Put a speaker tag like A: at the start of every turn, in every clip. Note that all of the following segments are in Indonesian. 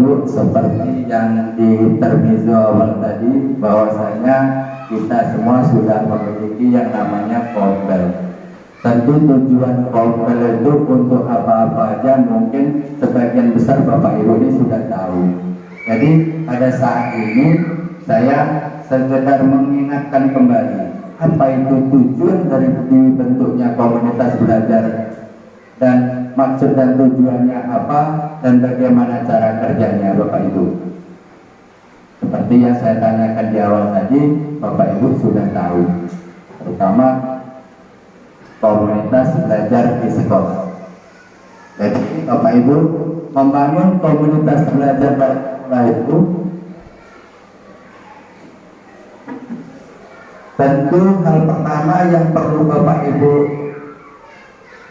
A: Ibu, seperti yang di termizo awal tadi, bahwasanya kita semua sudah memiliki yang namanya kompel. Tentu tujuan kompel itu untuk apa-apa aja, mungkin sebagian besar Bapak Ibu ini sudah tahu. Jadi pada saat ini saya sekedar mengingatkan kembali apa itu tujuan dari dibentuknya komunitas belajar, dan maksud dan tujuannya apa, dan bagaimana cara kerjanya Bapak Ibu. Seperti yang saya tanyakan di awal tadi, Bapak Ibu sudah tahu, terutama komunitas belajar di sekolah. Jadi Bapak Ibu membangun komunitas belajar di sekolah itu tentu hal pertama yang perlu Bapak Ibu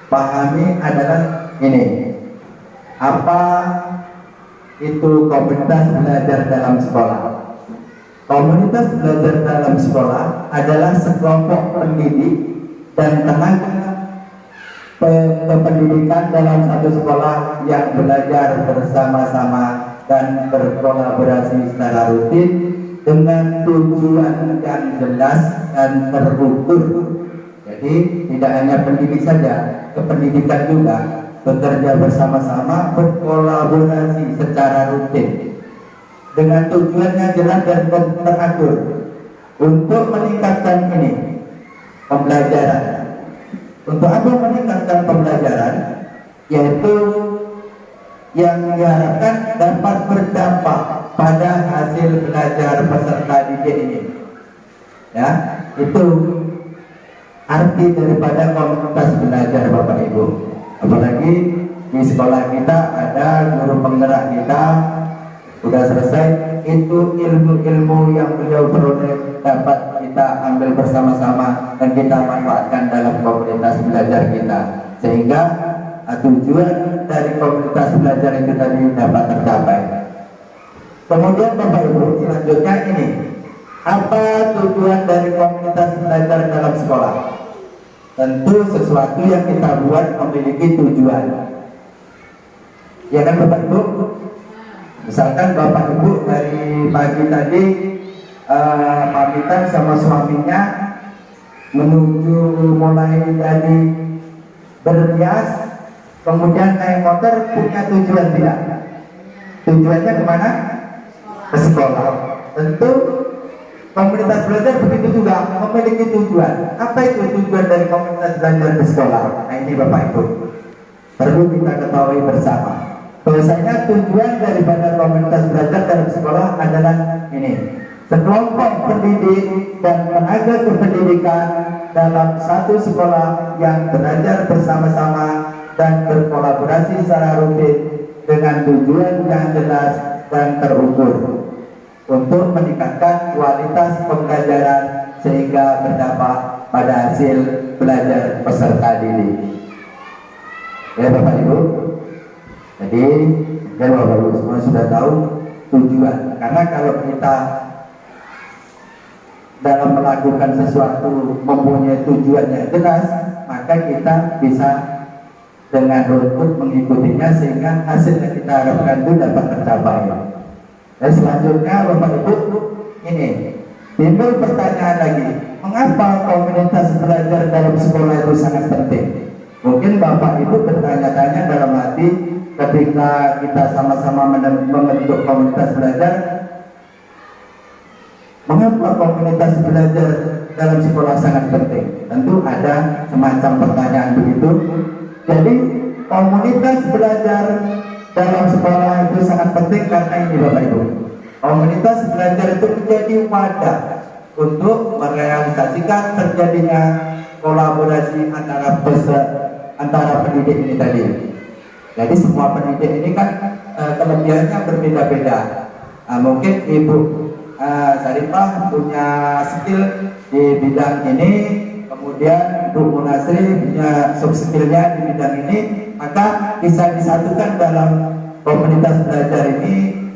A: pahami adalah ini. Apa itu komunitas belajar dalam sekolah? Komunitas belajar dalam sekolah adalah sekelompok pendidik dan tenaga pendidikan dalam satu sekolah yang belajar bersama-sama dan berkolaborasi secara rutin dengan tujuan yang jelas dan terukur. Jadi tidak hanya pendidik saja, kependidikan juga bekerja bersama-sama, berkolaborasi secara rutin dengan tujuannya jelas dan teratur untuk meningkatkan ini pembelajaran. Untuk apa meningkatkan pembelajaran? Yaitu yang diharapkan dapat berdampak pada hasil belajar peserta didik ini. Ya, itu arti daripada komunitas belajar Bapak Ibu. Apalagi di sekolah kita ada guru penggerak kita, sudah selesai, itu ilmu-ilmu yang beliau peroleh dapat kita ambil bersama-sama dan kita manfaatkan dalam komunitas belajar kita, sehingga tujuan dari komunitas belajar itu tadi dapat tercapai. Kemudian Bapak Ibu, selanjutnya ini, apa tujuan dari komunitas belajar dalam sekolah? Tentu sesuatu yang kita buat memiliki tujuan. Ya kan Bapak Ibu? Misalkan Bapak Ibu dari pagi tadi pamitan sama suaminya menuju mulai dari berhias, kemudian naik motor, punya tujuan tidak? Tujuannya kemana? Ke sekolah. Tentu komunitas belajar begitu juga memiliki tujuan. Apa itu tujuan dari komunitas belajar di sekolah? Nah ini Bapak Ibu perlu kita ketahui bersama, bahwasanya tujuan daripada komunitas belajar dalam sekolah adalah ini: sekelompok pendidik dan tenaga kependidikan dalam satu sekolah yang belajar bersama-sama dan berkolaborasi secara rutin dengan tujuan yang jelas dan terukur untuk meningkatkan kualitas pembelajaran sehingga berdampak pada hasil belajar peserta didik. Ya Bapak Ibu, jadi dan Bapak Ibu semua sudah tahu tujuan. Karena kalau kita dalam melakukan sesuatu mempunyai tujuan yang jelas, maka kita bisa dengan rutin mengikutinya sehingga hasil yang kita harapkan itu dapat tercapai. Dan selanjutnya Bapak Ibu, ini timbul pertanyaan lagi, mengapa komunitas belajar dalam sekolah itu sangat penting? Mungkin Bapak Ibu bertanya-tanya dalam hati ketika kita sama-sama membentuk komunitas belajar, mengapa komunitas belajar dalam sekolah sangat penting? Tentu ada semacam pertanyaan begitu. Jadi komunitas belajar dalam sekolah itu sangat penting karena ini Bapak Ibu, komunitas belajar itu menjadi wadah untuk merealisasikan terjadinya kolaborasi antara pendidik ini tadi. Jadi semua pendidik ini kan kelebihannya berbeda-beda. Mungkin Ibu Saripah punya skill di bidang ini, kemudian Bu Munasri punya sub skillnya di bidang ini, maka bisa disatukan dalam komunitas belajar ini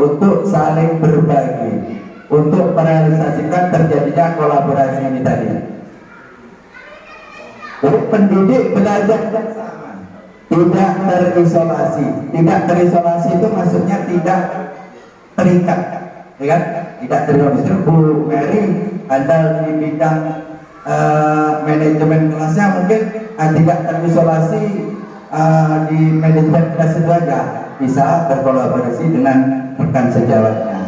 A: untuk saling berbagi, untuk merealisasikan terjadinya kolaborasi ini tadi. Jadi pendidik belajar bersama, tidak terisolasi. Tidak terisolasi itu maksudnya tidak terikat, ya kan? Tidak terisolasi. Bu Mary ada di bidang manajemen kelasnya, mungkin tidak terisolasi di manajemen kelas itu aja, bisa berkolaborasi dengan rekan sejawatnya.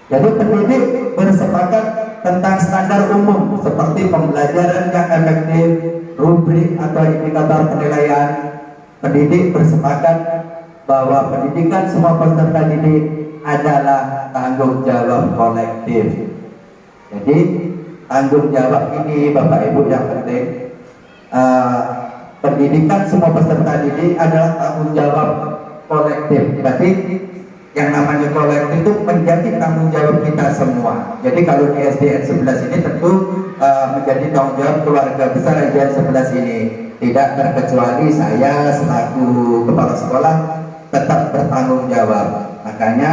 A: Jadi pendidik bersepakat tentang standar umum seperti pembelajaran yang efektif, rubrik atau indikator penilaian. Pendidik bersepakat bahwa pendidikan semua peserta didik adalah tanggung jawab kolektif. Jadi tanggung jawab ini Bapak Ibu yang penting, pendidikan semua peserta didik adalah tanggung jawab kolektif. Berarti yang namanya kolektif itu menjadi tanggung jawab kita semua. Jadi kalau di SDN 11 ini tentu menjadi tanggung jawab keluarga besar SDN 11 ini. Tidak terkecuali saya selaku kepala sekolah tetap bertanggung jawab. Makanya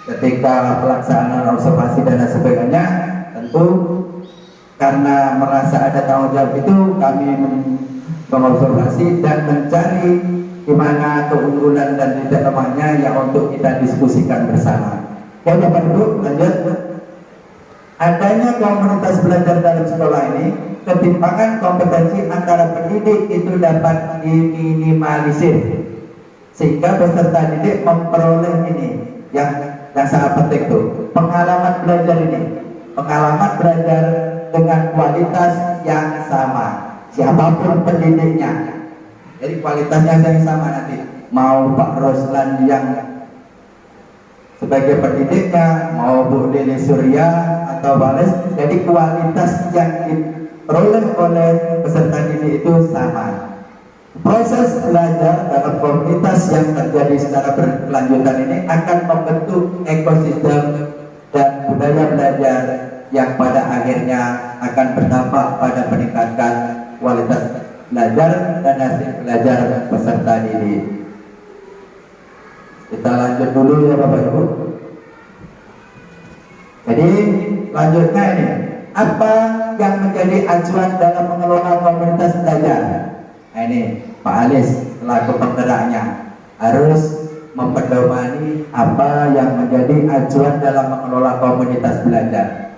A: ketika pelaksanaan observasi dan sebagainya, tentu karena merasa ada tanggung jawab itu kami mengobservasi dan mencari di mana keunggulan dan tidak lemahnya yang untuk kita diskusikan bersama. Ya Bapak Ibu, lanjut. Adanya komunitas belajar dalam sekolah ini, ketimpangan kompetensi antara pendidik itu dapat diminimalisir sehingga peserta didik memperoleh ini yang sangat penting tuh, pengalaman belajar ini, pengalaman belajar dengan kualitas yang sama siapapun pendidiknya. Jadi kualitasnya yang sama nanti, mau Pak Roslan yang sebagai pendidiknya, mau Bu Lili Surya atau Wales, jadi kualitas yang diperoleh oleh peserta didik itu sama. Proses belajar dalam komunitas yang terjadi secara berkelanjutan ini akan membentuk ekosistem dan budaya belajar yang pada akhirnya akan berdampak pada peningkatan kualitas belajar dan hasil belajar peserta didik. Kita lanjut dulu ya Bapak Ibu. Jadi lanjutnya ini, apa yang menjadi acuan dalam mengelola komunitas belajar? Nah ini Pak Alis selaku penggeraknya harus memperdomani apa yang menjadi acuan dalam mengelola komunitas belajar.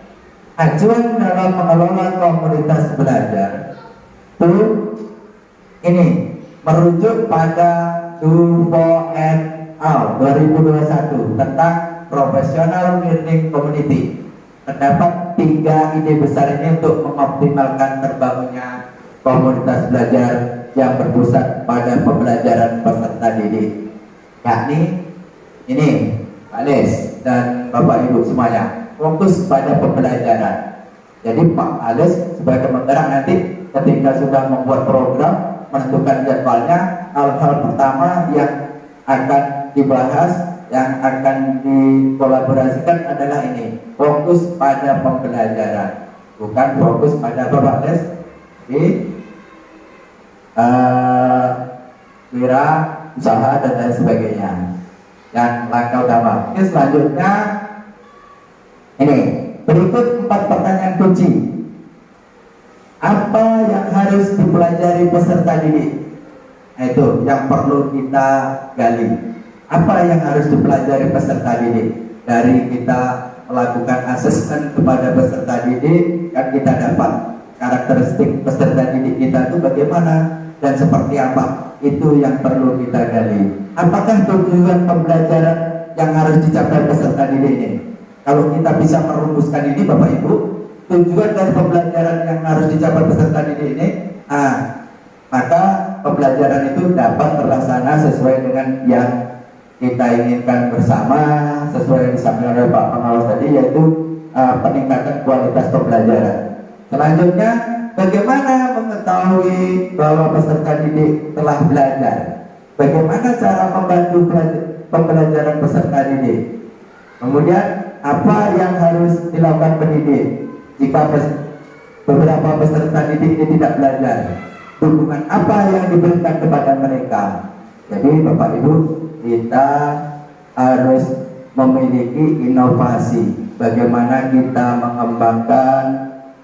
A: Acuan dalam mengelola komunitas belajar itu ini merujuk pada Duvo et al. 2021 tentang professional learning community. Terdapat 3 ide besar ini untuk mengoptimalkan terbangunnya komunitas belajar yang berpusat pada pembelajaran peserta didik, yakni ini Pak Ales dan Bapak Ibu semuanya, fokus pada pembelajaran. Jadi Pak Ales sebagai penggerak nanti ketika sudah membuat program, menentukan jadwalnya, hal-hal pertama yang akan dibahas, yang akan dikolaborasikan adalah ini, fokus pada pembelajaran, bukan fokus pada Bapak Les di wira usaha dan lain sebagainya. Dan langkah utama. Oke, selanjutnya ini berikut 4 pertanyaan kunci. Apa yang harus dipelajari peserta didik? Nah, itu yang perlu kita gali. Apa yang harus dipelajari peserta didik? Dari kita melakukan asesmen kepada peserta didik, kan kita dapat karakteristik peserta didik kita itu bagaimana dan seperti apa. Itu yang perlu kita gali. Apakah tujuan pembelajaran yang harus dicapai peserta didik ini? Kalau kita bisa merumuskan ini Bapak Ibu, tujuan dari pembelajaran yang harus dicapai peserta didik ini, maka pembelajaran itu dapat terlaksana sesuai dengan yang kita inginkan bersama, sesuai yang disampaikan oleh Pak Pengawas tadi, yaitu peningkatan kualitas pembelajaran. Selanjutnya, bagaimana mengetahui bahwa peserta didik telah belajar? Bagaimana cara membantu pembelajaran peserta didik? Kemudian, apa yang harus dilakukan pendidik jika beberapa peserta didik ini tidak belajar? Dukungan apa yang diberikan kepada mereka? Jadi Bapak Ibu, kita harus memiliki inovasi bagaimana kita mengembangkan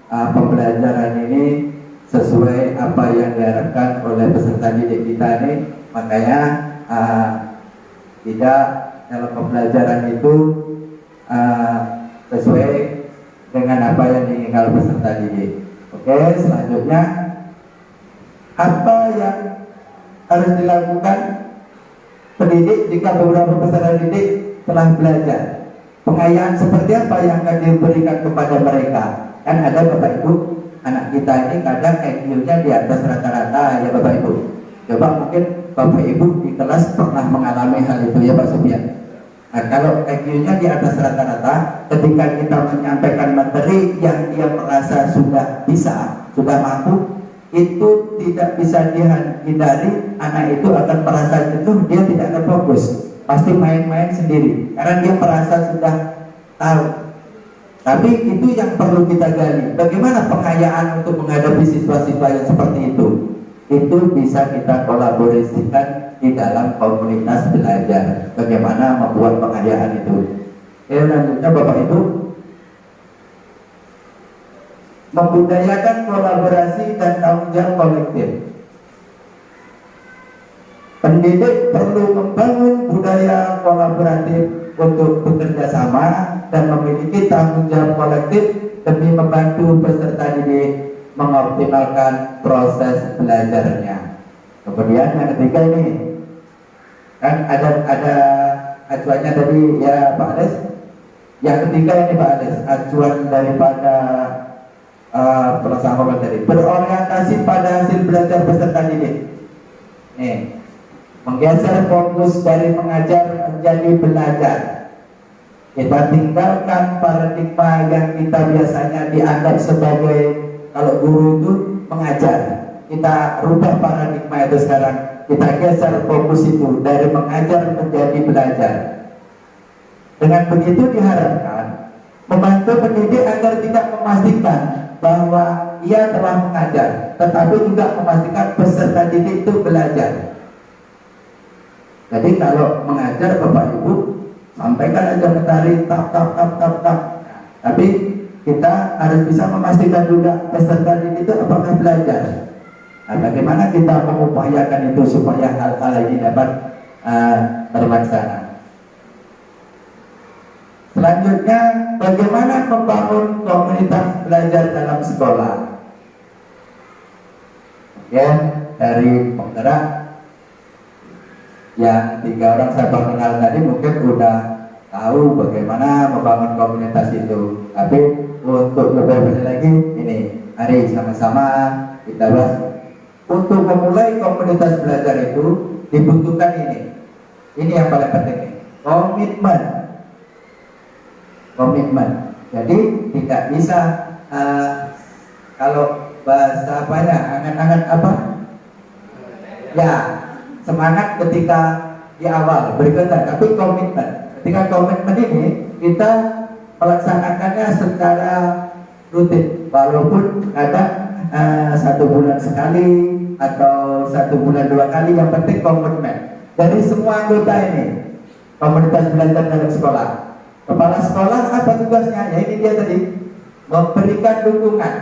A: pembelajaran ini sesuai apa yang diharapkan oleh peserta didik kita ini. Makanya tidak dalam pembelajaran itu sesuai dengan apa yang diinginkan peserta didik. Oke, selanjutnya apa yang harus dilakukan pendidik jika beberapa peserta didik telah belajar? Pengayaan seperti apa yang akan diberikan kepada mereka? Kan ada Bapak Ibu, anak kita ini kadang IQ-nya di atas rata-rata ya Bapak Ibu. Coba mungkin Bapak Ibu di kelas pernah mengalami hal itu ya Pak Sofian. Nah, kalau IQ-nya di atas rata-rata, ketika kita menyampaikan materi yang dia merasa sudah bisa, sudah mampu, itu tidak bisa dihindari, anak itu akan merasa jenuh, dia tidak akan fokus, pasti main-main sendiri, karena dia merasa sudah tahu. Tapi itu yang perlu kita gali, bagaimana pengayaan untuk menghadapi siswa-siswa yang seperti itu. Itu bisa kita kolaborasikan di dalam komunitas belajar, bagaimana membuat pengayaan itu. Selanjutnya Bapak Ibu, membudayakan kolaborasi dan tanggung jawab kolektif. Pendidik perlu membangun budaya kolaboratif untuk bekerja sama dan memiliki tanggung jawab kolektif demi membantu peserta didik mengoptimalkan proses belajarnya. Kemudian yang ketiga ini kan ada acuannya tadi ya Pak Ades. Yang ketiga ini Pak Ades, acuan daripada pelaksanaan tadi, berorientasi pada hasil belajar peserta didik. Menggeser fokus dari mengajar menjadi belajar. Kita tinggalkan paradigma yang kita biasanya dianggap sebagai kalau guru itu mengajar. Kita rubah paradigma itu sekarang. Kita geser fokus itu dari mengajar menjadi belajar. Dengan begitu diharapkan membantu pendidik agar tidak memastikan bahwa ia telah mengajar, tetapi juga memastikan peserta didik itu belajar. Jadi kalau mengajar Bapak Ibu sampaikan aja materi tap. Tapi kita harus bisa memastikan juga peserta didik itu apakah belajar. Nah, bagaimana kita mengupayakan itu supaya hal-hal ini dapat terlaksana. Selanjutnya, bagaimana membangun komunitas belajar dalam sekolah. Ya, dari penggerak yang 3 orang saya perkenal tadi mungkin udah tahu bagaimana membangun komunitas itu. Tapi untuk lebih banyak lagi, ini mari sama-sama kita bahas. Untuk memulai komunitas belajar itu dibutuhkan ini. Ini yang paling penting nih, komitmen. Jadi tidak bisa kalau bahasa apanya, angan-angan apa? Ya, semangat ketika di awal berikutnya, tapi komitmen. Ketika komitmen ini kita melaksanakannya secara rutin, walaupun kadang 1 bulan sekali atau 1 bulan 2 kali, yang penting komitmen dari semua anggota ini. Komunitas belajar dalam sekolah, kepala sekolah apa tugasnya? Ya ini dia tadi, memberikan dukungan,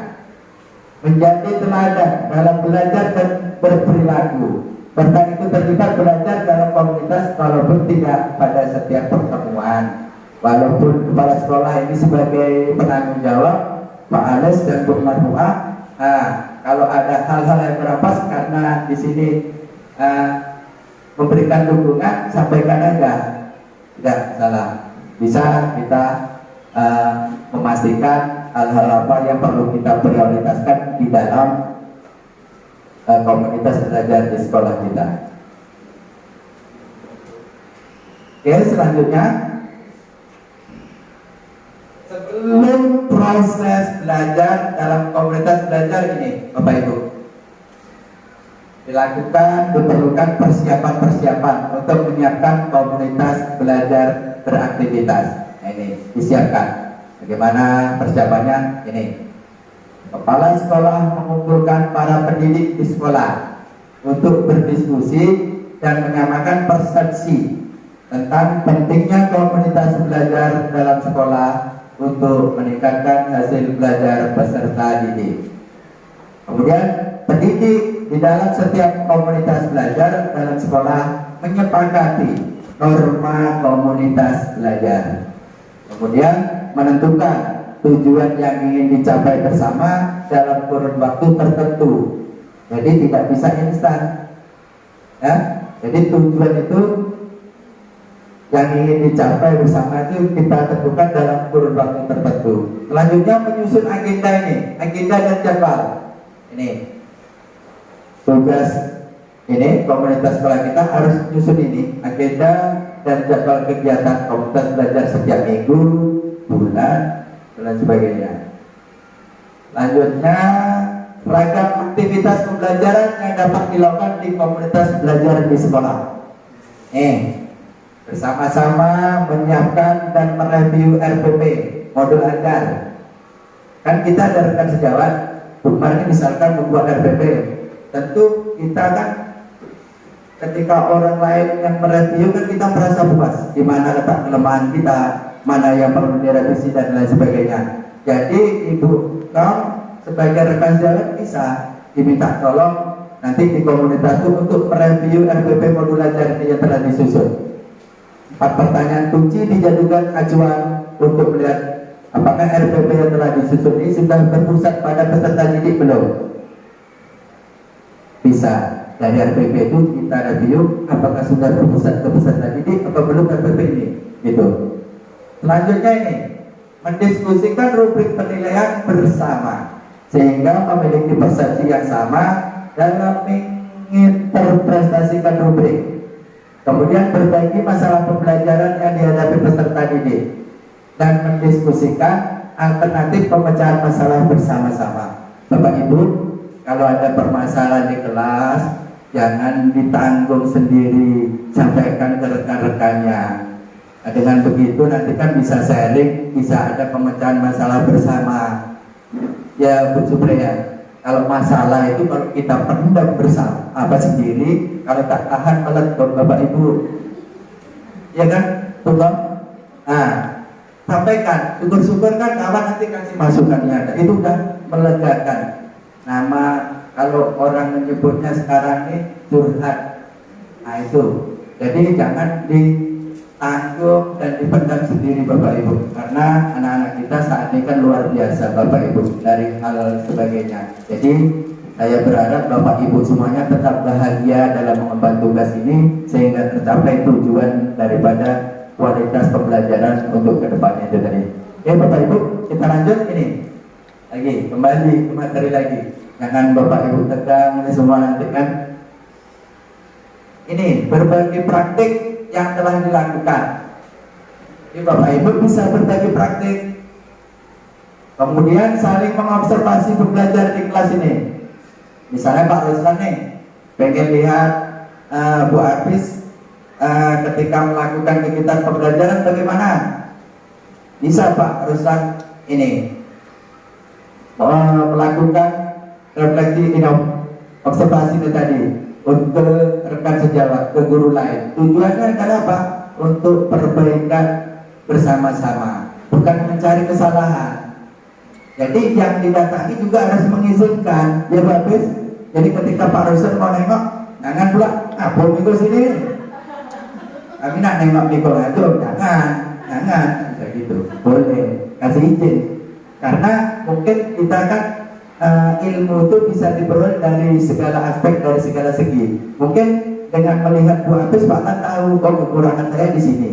A: menjadi teladan dalam belajar dan berperilaku. Serta itu terlibat belajar dalam komunitas walaupun tidak pada setiap pertemuan. Walaupun kepala sekolah ini sebagai penanggung jawab, Pak Ales dan Bu Marfuah, kalau ada hal-hal yang merapas karena di sini memberikan dukungan, sampaikan aja, tidak salah. Bisa kita memastikan hal-hal apa yang perlu kita prioritaskan di dalam komunitas belajar di sekolah kita. Oke, selanjutnya, sebelum proses belajar dalam komunitas belajar ini, Bapak Ibu, diperlukan persiapan-persiapan untuk menyiapkan komunitas belajar beraktivitas. Nah, ini disiapkan. Bagaimana persiapannya? Ini, kepala sekolah mengumpulkan para pendidik di sekolah untuk berdiskusi dan menyamakan persepsi tentang pentingnya komunitas belajar dalam sekolah untuk meningkatkan hasil belajar peserta didik. Kemudian pendidik di dalam setiap komunitas belajar dalam sekolah menyepakati norma komunitas belajar. Kemudian menentukan tujuan yang ingin dicapai bersama dalam kurun waktu tertentu. Jadi tidak bisa instan. Ya, jadi tujuan itu yang ingin dicapai bersama itu kita tentukan dalam kurun waktu tertentu. Selanjutnya menyusun agenda ini, agenda dan jadwal. Ini tugas ini komunitas sekolah kita harus menyusun ini agenda dan jadwal kegiatan komunitas belajar setiap minggu, bulan, dan sebagainya. Selanjutnya ragam aktivitas pembelajaran yang dapat dilakukan di komunitas belajar di sekolah. Bersama-sama menyiapkan dan mereview RPP modul ajar. Kan kita ada rekan sejawat, kemarin misalkan membuat RPP, tentu kita kan ketika orang lain yang mereview kan kita merasa puas di mana letak kelemahan kita, mana yang perlu direvisi dan lain sebagainya. Jadi ibu kamu sebagai rekan sejawat bisa diminta tolong nanti di komunitas itu untuk mereview RPP modul ajar yang telah disusun. 4 pertanyaan kunci dijadikan acuan untuk melihat apakah RPP yang telah disusun ini sudah berpusat pada peserta didik belum. Bisa dari RPP itu kita review apakah sudah berpusat ke peserta didik atau belum RPP ini, gitu. Selanjutnya ini mendiskusikan rubrik penilaian bersama sehingga memiliki persepsi yang sama dalam menginterpretasikan rubrik. Kemudian berbagi masalah pembelajaran yang dihadapi peserta didik dan mendiskusikan alternatif pemecahan masalah bersama-sama. Bapak Ibu, kalau ada permasalahan di kelas, jangan ditanggung sendiri, sampaikan ke rekan-rekannya. Nah, dengan begitu nanti kan bisa sharing, bisa ada pemecahan masalah bersama. Ya Bu Supriya, kalau masalah itu kalau kita pendam bersama apa sendiri, kalau tak tahan meletup Bapak Ibu, ya kan, tolong. Nah, sampaikan, syukur-syukur kan kawan nanti kasih masukannya, itu udah melegakan. Nama kalau orang menyebutnya sekarang ini curhat, nah itu. Jadi jangan ditanggung dan dipendam sendiri Bapak Ibu, karena anak-anak kita saat ini kan luar biasa Bapak Ibu dari hal sebagainya. Jadi saya berharap Bapak Ibu semuanya tetap bahagia dalam mengemban tugas ini sehingga tercapai tujuan daripada kualitas pembelajaran untuk kedepannya itu tadi. Oke Bapak Ibu, kita lanjut ini lagi, kembali ke materi lagi. Jangan Bapak Ibu tegang ini semua nanti kan. Ini berbagai praktik yang telah dilakukan. Jadi Bapak Ibu bisa berbagi praktik, kemudian saling mengobservasi belajar di kelas ini. Misalnya Pak Ruslan nih pengen lihat Bu Artis ketika melakukan kegiatan pembelajaran bagaimana. Bisa Pak Ruslan ini melakukan refleksi observasi itu tadi untuk rekan sejawat ke guru lain. Tujuannya adalah apa? Untuk perbaikan bersama-sama, bukan mencari kesalahan. Jadi yang didatangi juga harus mengizinkan, ya Pak Bis. Jadi ketika Pak Ruslan mau nengok, jangan pula, Bu Miko sini. Kami nak nengok Miko itu, jangan, kayak gitu. Boleh, kasih izin. Karena mungkin kita kan ilmu itu bisa diperoleh dari segala aspek, dari segala segi. Mungkin dengan melihat Bu Apis, Pak Tan tahu kekurangan saya di sini.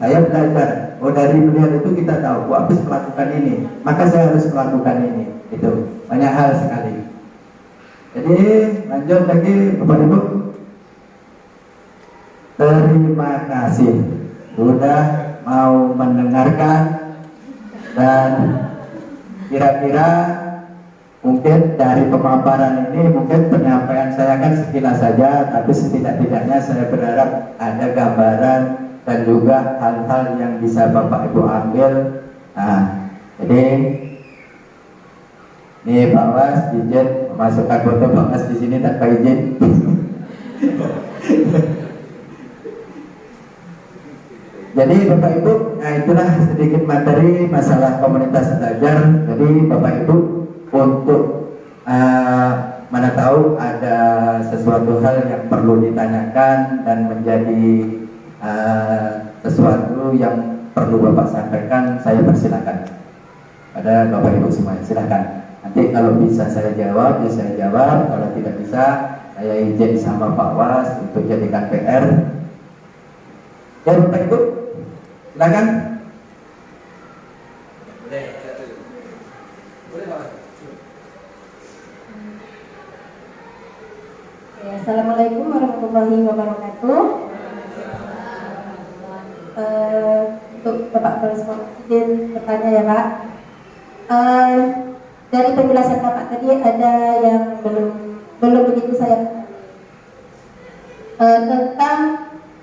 A: Saya belajar, dari melihat itu kita tahu Bu Apis melakukan ini, maka saya harus melakukan ini. Itu banyak hal sekali. Jadi lanjut lagi Bapak Ibu. Terima kasih sudah mau mendengarkan, dan kira-kira mungkin dari pemaparan ini mungkin penyampaian saya kan sekilas saja, tapi setidak-tidaknya saya berharap ada gambaran dan juga hal-hal yang bisa Bapak Ibu ambil. Nah, jadi ini Pak Was izin memasukkan foto Pak Was di sini tanpa izin. Jadi Bapak Ibu, nah itulah sedikit materi masalah komunitas belajar. Jadi Bapak Ibu untuk mana tahu ada sesuatu hal yang perlu ditanyakan dan menjadi sesuatu yang perlu Bapak sampaikan. Saya persilakan pada Bapak Ibu semuanya, silakan. Nanti kalau bisa saya jawab, ya saya jawab. Kalau tidak bisa, saya izin sama Pak Was untuk jadikan PR. Ya Bapak Ibu, silakan.
B: Assalamualaikum warahmatullahi wabarakatuh. Untuk Bapak Koresponden izin bertanya ya Pak. Dari penjelasan Bapak tadi ada yang belum begitu saya tentang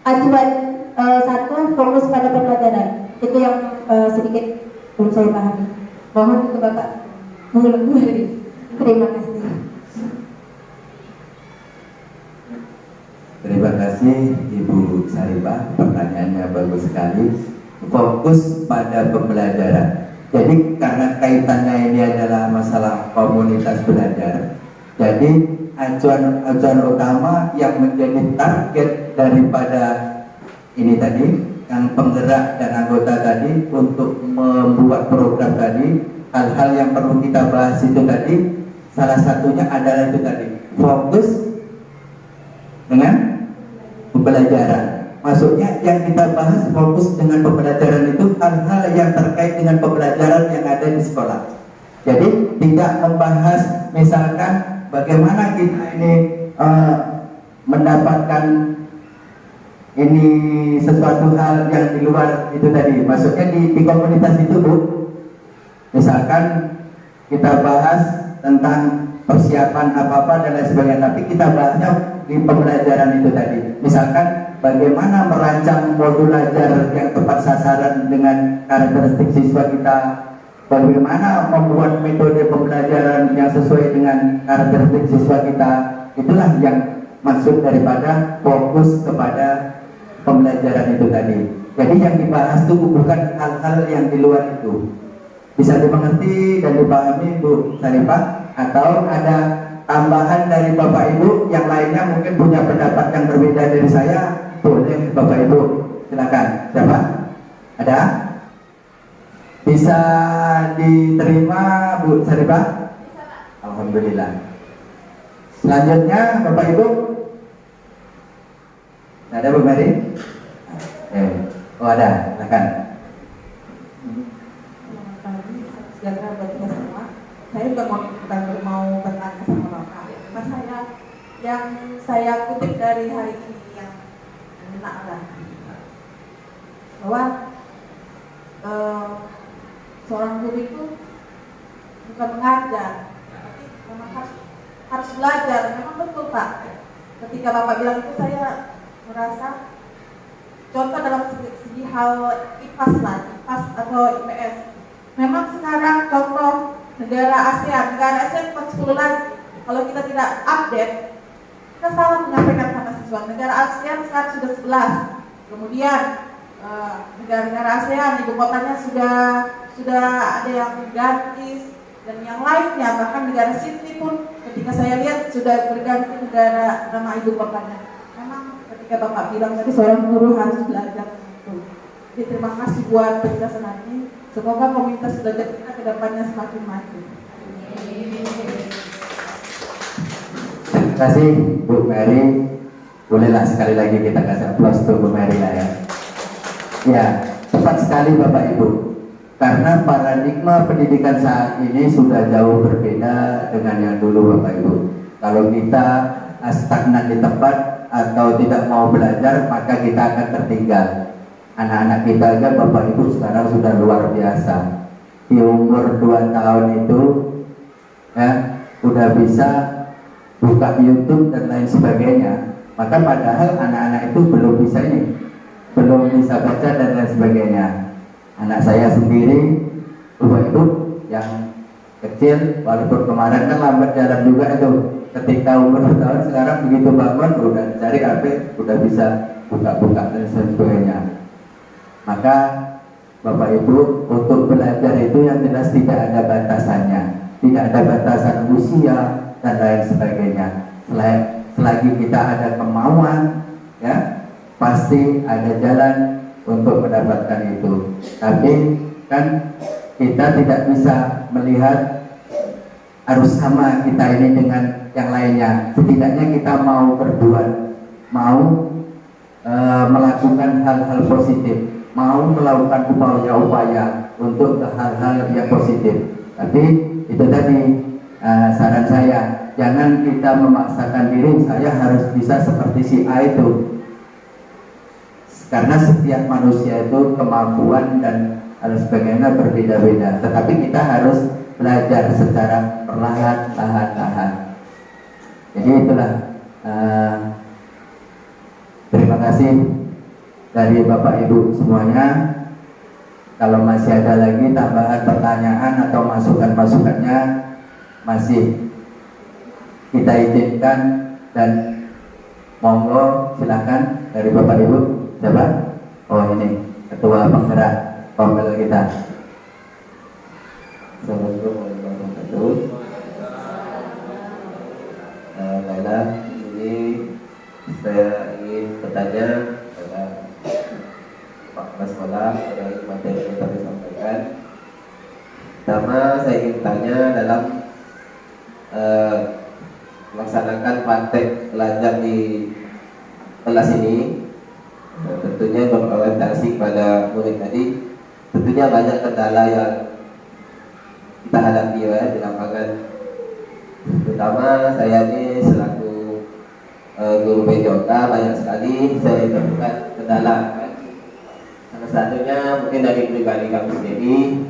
B: acuan satu fokus pada pembelajaran, itu yang sedikit belum saya pahami. Mohon untuk Bapak mengulang kembali. Terima kasih.
A: Terima kasih Ibu Saripah, pertanyaannya bagus sekali. Fokus pada pembelajaran. Jadi karena kaitannya ini adalah masalah komunitas belajar, jadi acuan utama yang menjadi target daripada ini tadi, yang penggerak dan anggota tadi untuk membuat program tadi, hal-hal yang perlu kita bahas itu tadi, salah satunya adalah itu tadi, fokus dengan pembelajaran. Maksudnya yang kita bahas fokus dengan pembelajaran itu hal-hal yang terkait dengan pembelajaran yang ada di sekolah. Jadi tidak membahas misalkan bagaimana kita ini mendapatkan ini sesuatu hal yang di luar itu tadi. Maksudnya di komunitas itu Bu, misalkan kita bahas tentang persiapan apa-apa dan lain sebagainya, tapi kita bahasnya di pembelajaran itu tadi. Misalkan bagaimana merancang modul belajar yang tepat sasaran dengan karakteristik siswa kita, bagaimana membuat metode pembelajaran yang sesuai dengan karakteristik siswa kita. Itulah yang maksud daripada fokus kepada pembelajaran itu tadi. Jadi yang dibahas itu bukan hal-hal yang di luar itu. Bisa dimengerti dan dipahami Bu Saripah, atau ada tambahan dari Bapak Ibu yang lainnya mungkin punya pendapat yang berbeda dari saya, boleh Bapak Ibu, silakan. Siapa? Ada? Bisa diterima Bu Saripah? Alhamdulillah. Selanjutnya Bapak Ibu, ada Bu Mary? Oh ada, silakan.
C: Sejahtera buat kita semua. Saya bukan mau bertanya sama Bapak. Cuma yang saya kutip dari hari ini yang enak lah, bahwa seorang guru itu bukan mengajar, tapi memang harus belajar. Memang betul Pak. Ketika Bapak bilang itu saya merasa contoh dalam segi hal IPAS lah, IPAS atau IPS. Memang sekarang contoh negara ASEAN cuma 10 lagi. Kalau kita tidak update, kita salah menyampaikan sama siswa. Negara ASEAN sekarang sudah 11. Kemudian negara-negara ASEAN ibu kotanya sudah ada yang ganti dan yang lainnya, bahkan negara Sydney pun ketika saya lihat sudah berganti negara nama ibu kotanya. Memang ketika Bapak bilang tadi seorang guru harus belajar itu. Jadi terima kasih buat penjelasan hari ini. Semoga komunitas belajar kita ke depannya semakin maju.
A: Terima kasih Bu Mary. Bolehlah sekali lagi kita kasih aplaus untuk Bu Mary lah ya. Ya, tepat sekali Bapak Ibu. Karena paradigma pendidikan saat ini sudah jauh berbeda dengan yang dulu Bapak Ibu. Kalau kita stagnan di tempat atau tidak mau belajar, maka kita akan tertinggal. Anak-anak kita aja Bapak Ibu sekarang sudah luar biasa. Di umur 2 tahun itu ya udah bisa buka YouTube dan lain sebagainya. Maka padahal anak-anak itu belum bisa belum bisa baca dan lain sebagainya. Anak saya sendiri Bapak Ibu yang kecil, walaupun kemarin kan lambat jalan juga itu. Ketika umur 2 tahun, sekarang begitu bangun udah cari HP, udah bisa buka-buka dan sebagainya. Maka Bapak Ibu, untuk belajar itu yang jelas tidak ada batasannya. tidak ada batasan usia dan lain sebagainya. Selagi kita ada kemauan, ya pasti ada jalan untuk mendapatkan itu. Tapi kan kita tidak bisa melihat harus sama kita ini dengan yang lainnya. Setidaknya kita mau berbuat, mau melakukan hal-hal positif, mau melakukan upaya-upaya untuk hal-hal yang positif. Tapi itu tadi saran saya, jangan kita memaksakan diri saya harus bisa seperti si A itu, karena setiap manusia itu kemampuan dan hal sebagainya berbeda-beda. Tetapi kita harus belajar secara perlahan-lahan. Jadi itulah. Terima kasih dari Bapak Ibu semuanya. Kalau masih ada lagi tambahan pertanyaan atau masukan-masukannya, masih kita izinkan, dan monggo silakan dari Bapak Ibu. Siapa? Oh ini Ketua Penggerak Pembel kita. Assalamualaikum warahmatullahi wabarakatuh. Laila, ini saya ingin bertanya kepada Pak Baswala terkait materi yang tadi sampaikan. Pertama, saya ingin bertanya dalam melaksanakan praktek belajar di kelas ini, tentunya berorientasi pada murid tadi. Tentunya banyak kendala yang kita hadapi ya di lapangan. Terutama saya ini selaku guru PJOK, banyak sekali saya temukan kendala kan? Salah satunya mungkin dari pribadi kami sendiri,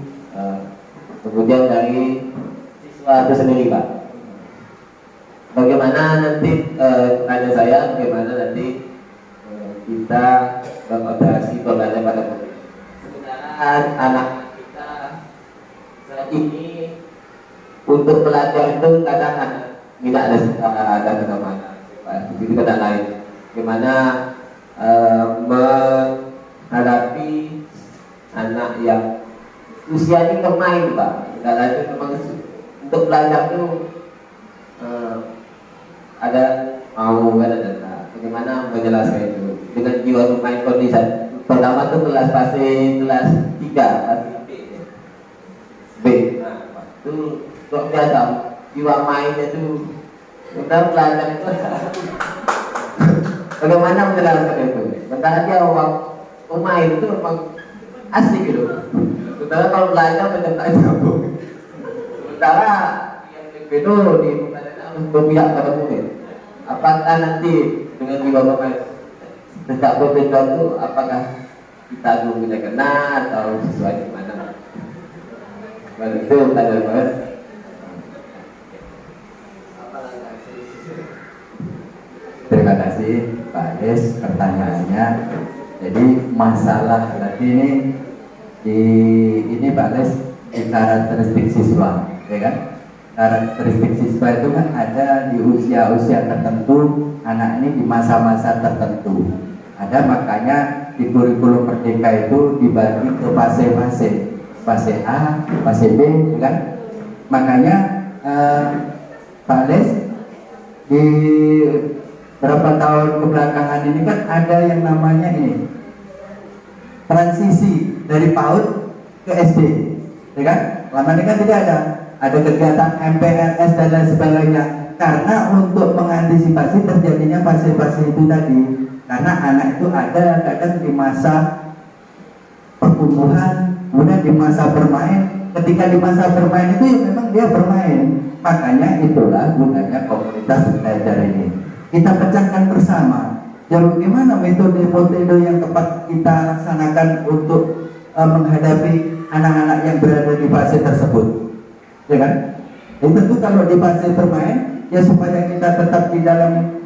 A: kemudian dari siswa itu sendiri Pak. Bagaimana nanti tanya saya, bagaimana nanti kita berkoordinasi belajar pada murid. Sebenarnya anak kita saat ini untuk belajar itu kadang tidak ada kemana. Jadi kita lain, bagaimana menghadapi anak yang usia ini bermain Pak. Tidak lanjut memang untuk belajar itu ada mau ada. Bagaimana menjelaskan itu dengan jiwa bermain kondisi. Pertama itu kelas pasti kelas 3 pasti B. Nah, itu kok biasa jiwa mainnya itu. Kita belajar itu bagaimana menjelaskan itu. Sementara dia orang pemain itu memang asik gitu. Sementara kalau belajar mencetak itu. Sementara yang itu di harus berpihak pada murid. Apakah nanti dengan jiwa pemain sejak berbeda itu, apakah kita dulunya kena atau sesuai di mana? Itu tanya banget. Terima kasih Pak Des pertanyaannya. Jadi masalah tadi ini Pak Des di karakteristik siswa, ya kan? Karakteristik siswa itu kan ada di usia-usia tertentu, anak ini di masa-masa tertentu. Ada, makanya di kurikulum Merdeka itu dibagi ke fase-fase, fase A, fase B, ya kan? Makanya Pak Des di berapa tahun kebelakangan ini kan ada yang namanya ini transisi dari PAUD ke SD, ya kan? Lama ini kan tidak ada kegiatan MPLS dan lain sebagainya, karena untuk mengantisipasi terjadinya fase-fase itu tadi. Karena anak itu ada kadang di masa pertumbuhan, kemudian di masa bermain. Ketika di masa bermain itu ya memang dia bermain. Makanya itulah gunanya komunitas belajar ini. Kita pecahkan bersama. Ya bagaimana metode-metode yang tepat kita laksanakan untuk menghadapi anak-anak yang berada di fase tersebut, ya kan? Jadi tentu kalau di fase bermain, ya supaya kita tetap di dalam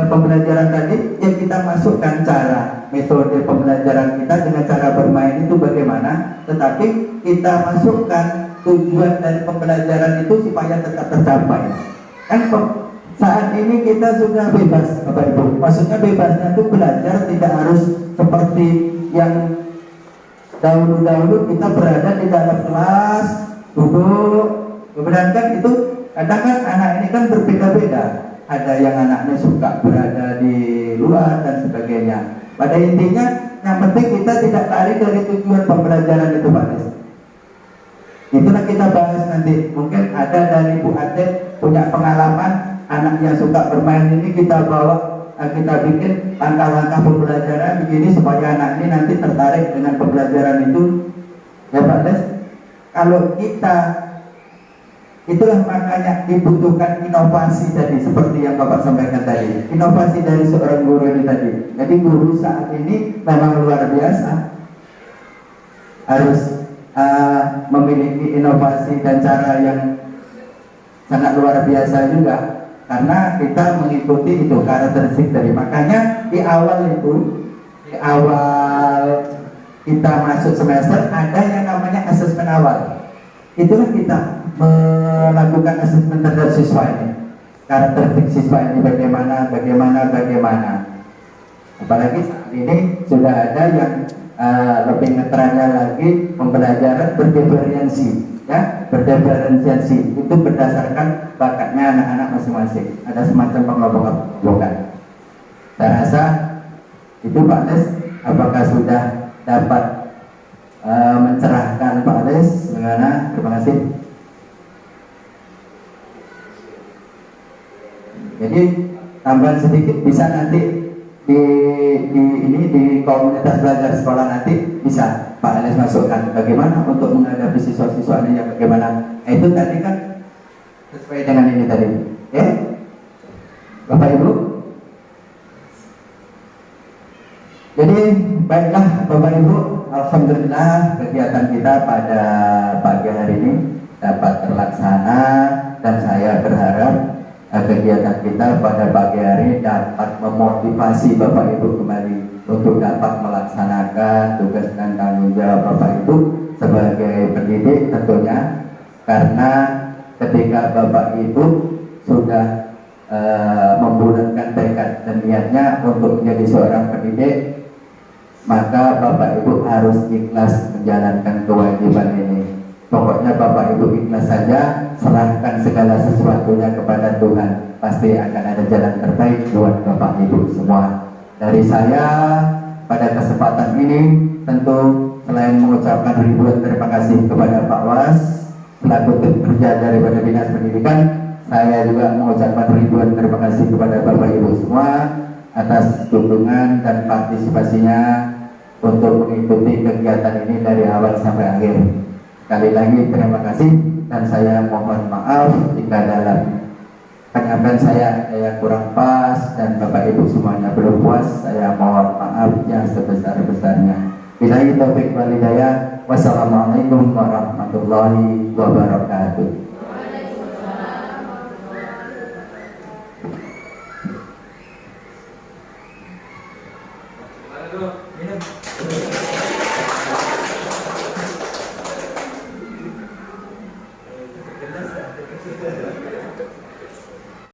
A: pembelajaran tadi, ya kita masukkan cara metode pembelajaran kita dengan cara bermain itu bagaimana, tetapi kita masukkan tujuan dari pembelajaran itu supaya tetap tercapai. Kan saat ini kita sudah bebas, Bapak Ibu. Maksudnya bebasnya itu belajar tidak harus seperti yang dahulu-dahulu kita berada di dalam kelas, duduk, kemudian Sedangkan itu kadang kan anak ini kan berbeda-beda. Ada yang anaknya suka berada di luar dan sebagainya. Pada intinya yang penting kita tidak lari dari tujuan pembelajaran itu, Pak Des. Itulah kita bahas nanti. Mungkin ada dari Bu Atet punya pengalaman anak yang suka bermain ini, kita bawa, kita bikin langkah-langkah pembelajaran begini supaya anak ini nanti tertarik dengan pembelajaran itu, ya Pak Des. Kalau kita, itulah makanya dibutuhkan inovasi tadi, seperti yang Bapak sampaikan tadi, inovasi dari seorang guru ini tadi. Jadi guru saat ini memang luar biasa, harus memiliki inovasi dan cara yang sangat luar biasa juga, karena kita mengikuti itu karakteristik dari. Makanya di awal kita masuk semester ada yang namanya asesmen awal. Itulah kita melakukan asesmen terhadap siswa ini, karakteristik siswa ini bagaimana. Apalagi saat ini sudah ada yang lebih ngetranya lagi, pembelajaran berdiferensiasi, ya, berdiferensiasi itu berdasarkan bakatnya anak-anak masing-masing. Ada semacam pengelompokan. Saya rasa itu Pak Les, apakah sudah dapat mencerahkan Pak Les? Bagaimana? Terima kasih. Jadi tambahan sedikit bisa nanti di komunitas belajar sekolah nanti bisa Pak Anies masukkan bagaimana untuk menghadapi siswa-siswanya yang bagaimana. Itu tadi kan sesuai dengan ini tadi, ya, Bapak Ibu. Jadi baiklah Bapak Ibu, alhamdulillah kegiatan kita pada pagi hari ini dapat terlaksana, dan saya berharap kegiatan kita pada pagi hari dapat memotivasi Bapak Ibu kembali untuk dapat melaksanakan tugas dan tanggung jawab Bapak Ibu sebagai pendidik tentunya. Karena ketika Bapak Ibu sudah membulatkan tekad dan niatnya untuk menjadi seorang pendidik, maka Bapak Ibu harus ikhlas menjalankan kewajiban ini. Pokoknya Bapak Ibu ikhlas saja, serahkan segala sesuatunya kepada Tuhan. Pasti akan ada jalan terbaik buat Bapak Ibu semua. Dari saya pada kesempatan ini tentu selain mengucapkan ribuan terima kasih kepada Pak Was selaku tim kerja daripada Dinas Pendidikan, saya juga mengucapkan ribuan terima kasih kepada Bapak Ibu semua atas dukungan dan partisipasinya untuk mengikuti kegiatan ini dari awal sampai akhir. Sekali lagi terima kasih, dan saya mohon maaf jika dalam penyampaian saya ada yang kurang pas dan Bapak Ibu semuanya belum puas. Saya mohon maaf yang sebesar-besarnya. Billahi taufiq wal hidayah. Wassalamualaikum warahmatullahi wabarakatuh.